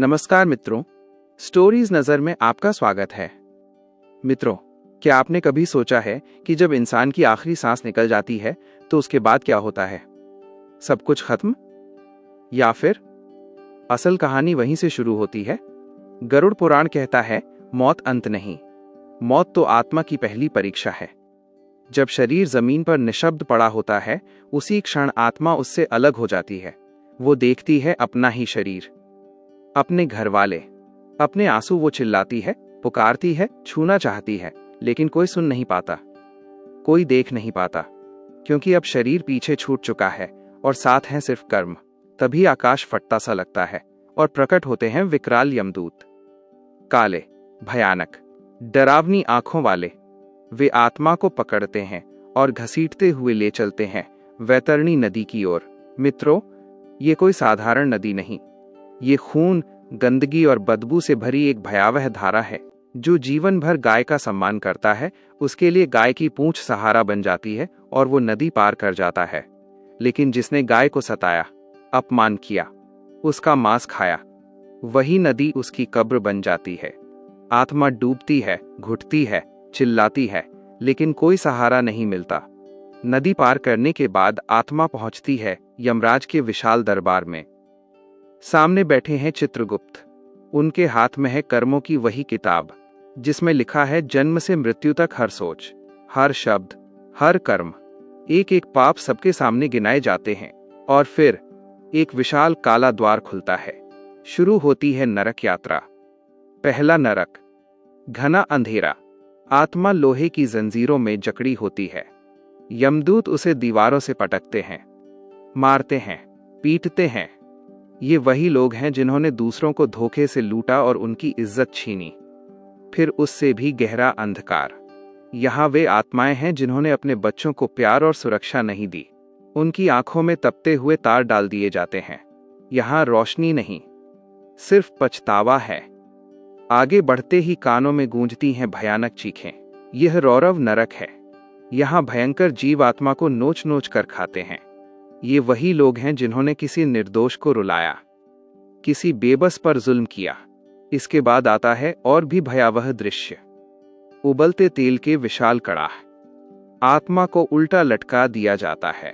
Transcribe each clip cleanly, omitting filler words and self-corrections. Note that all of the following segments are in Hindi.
नमस्कार मित्रों, स्टोरीज नज़र में आपका स्वागत है। मित्रों, क्या आपने कभी सोचा है कि जब इंसान की आखिरी सांस निकल जाती है तो उसके बाद क्या होता है? सब कुछ खत्म? या फिर असल कहानी वहीं से शुरू होती है? गरुड़ पुराण कहता है, मौत अंत नहीं, मौत तो आत्मा की पहली परीक्षा है। जब शरीर जमीन पर निशब्द पड़ा होता है, उसी क्षण आत्मा उससे अलग हो जाती है। वो देखती है अपना ही शरीर, अपने घर वाले, अपने आंसू। वो चिल्लाती है, पुकारती है, छूना चाहती है, लेकिन कोई सुन नहीं पाता, कोई देख नहीं पाता, क्योंकि अब शरीर पीछे छूट चुका है और साथ हैं सिर्फ कर्म। तभी आकाश फटता सा लगता है और प्रकट होते हैं विकराल यमदूत, काले, भयानक, डरावनी आंखों वाले। वे आत्मा को पकड़ते हैं और घसीटते हुए ले चलते हैं वैतरणी नदी की ओर। मित्रों, ये कोई साधारण नदी नहीं, ये खून, गंदगी और बदबू से भरी एक भयावह धारा है। जो जीवन भर गाय का सम्मान करता है, उसके लिए गाय की पूंछ सहारा बन जाती है और वो नदी पार कर जाता है। लेकिन जिसने गाय को सताया, अपमान किया, उसका मांस खाया, वही नदी उसकी कब्र बन जाती है। आत्मा डूबती है, घुटती है, चिल्लाती है, लेकिन कोई सहारा नहीं मिलता। नदी पार करने के बाद आत्मा पहुंचती है यमराज के विशाल दरबार में। सामने बैठे हैं चित्रगुप्त। उनके हाथ में है कर्मों की वही किताब, जिसमें लिखा है जन्म से मृत्यु तक हर सोच, हर शब्द, हर कर्म। एक एक पाप सबके सामने गिनाए जाते हैं और फिर एक विशाल काला द्वार खुलता है। शुरू होती है नरक यात्रा। पहला नरक, घना अंधेरा। आत्मा लोहे की जंजीरों में जकड़ी होती है। यमदूत उसे दीवारों से पटकते हैं, मारते हैं, पीटते हैं। ये वही लोग हैं जिन्होंने दूसरों को धोखे से लूटा और उनकी इज्जत छीनी। फिर उससे भी गहरा अंधकार। यहाँ वे आत्माएं हैं जिन्होंने अपने बच्चों को प्यार और सुरक्षा नहीं दी। उनकी आंखों में तपते हुए तार डाल दिए जाते हैं। यहाँ रोशनी नहीं, सिर्फ पछतावा है। आगे बढ़ते ही कानों में गूंजती हैं भयानक चीखें। यह रौरव नरक है। यहाँ भयंकर जीव आत्मा को नोच नोच कर खाते हैं। ये वही लोग हैं जिन्होंने किसी निर्दोष को रुलाया, किसी बेबस पर जुल्म किया। इसके बाद आता है और भी भयावह दृश्य। उबलते तेल के विशाल कड़ाह। आत्मा को उल्टा लटका दिया जाता है।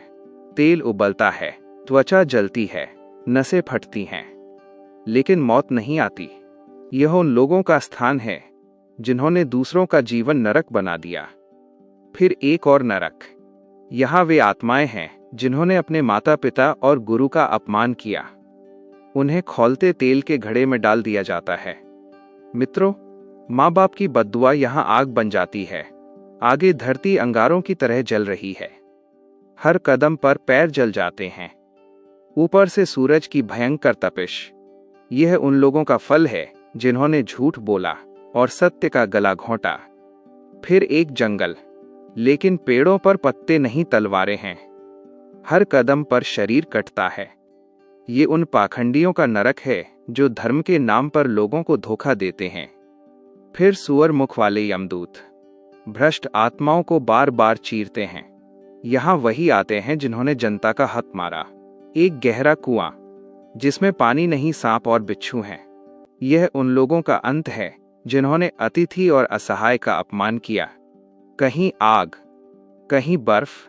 तेल उबलता है, त्वचा जलती है, नसें फटती हैं, लेकिन मौत नहीं आती। यह उन लोगों का स्थान है जिन्होंने दूसरों का जीवन नरक बना दिया। फिर एक और नरक। यहाँ वे आत्माएं हैं जिन्होंने अपने माता पिता और गुरु का अपमान किया। उन्हें खौलते तेल के घड़े में डाल दिया जाता है। मित्रों, माँ बाप की बद्दुआ यहाँ आग बन जाती है। आगे धरती अंगारों की तरह जल रही है। हर कदम पर पैर जल जाते हैं। ऊपर से सूरज की भयंकर तपिश। यह उन लोगों का फल है जिन्होंने झूठ बोला और सत्य का गला घोंटा। फिर एक जंगल, लेकिन पेड़ों पर पत्ते नहीं, तलवारें हैं। हर कदम पर शरीर कटता है। ये उन पाखंडियों का नरक है जो धर्म के नाम पर लोगों को धोखा देते हैं। फिर सुअर मुख वाले यमदूत भ्रष्ट आत्माओं को बार बार चीरते हैं। यहाँ वही आते हैं जिन्होंने जनता का हक मारा। एक गहरा कुआं जिसमें पानी नहीं, सांप और बिच्छू हैं। यह उन लोगों का अंत है जिन्होंने अतिथि और असहाय का अपमान किया। कहीं आग, कहीं बर्फ,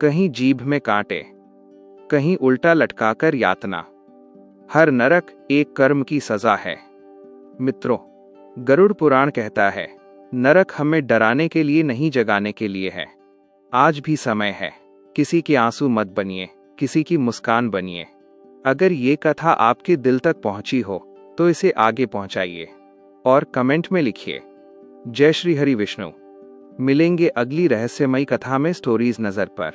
कहीं जीभ में कांटे, कहीं उल्टा लटकाकर यातना। हर नरक एक कर्म की सजा है। मित्रों, गरुड़ पुराण कहता है, नरक हमें डराने के लिए नहीं, जगाने के लिए है। आज भी समय है। किसी के आंसू मत बनिए, किसी की मुस्कान बनिए। अगर ये कथा आपके दिल तक पहुंची हो तो इसे आगे पहुंचाइए और कमेंट में लिखिए, जय श्री हरि विष्णु। मिलेंगे अगली रहस्यमयी कथा में स्टोरीज नजर पर।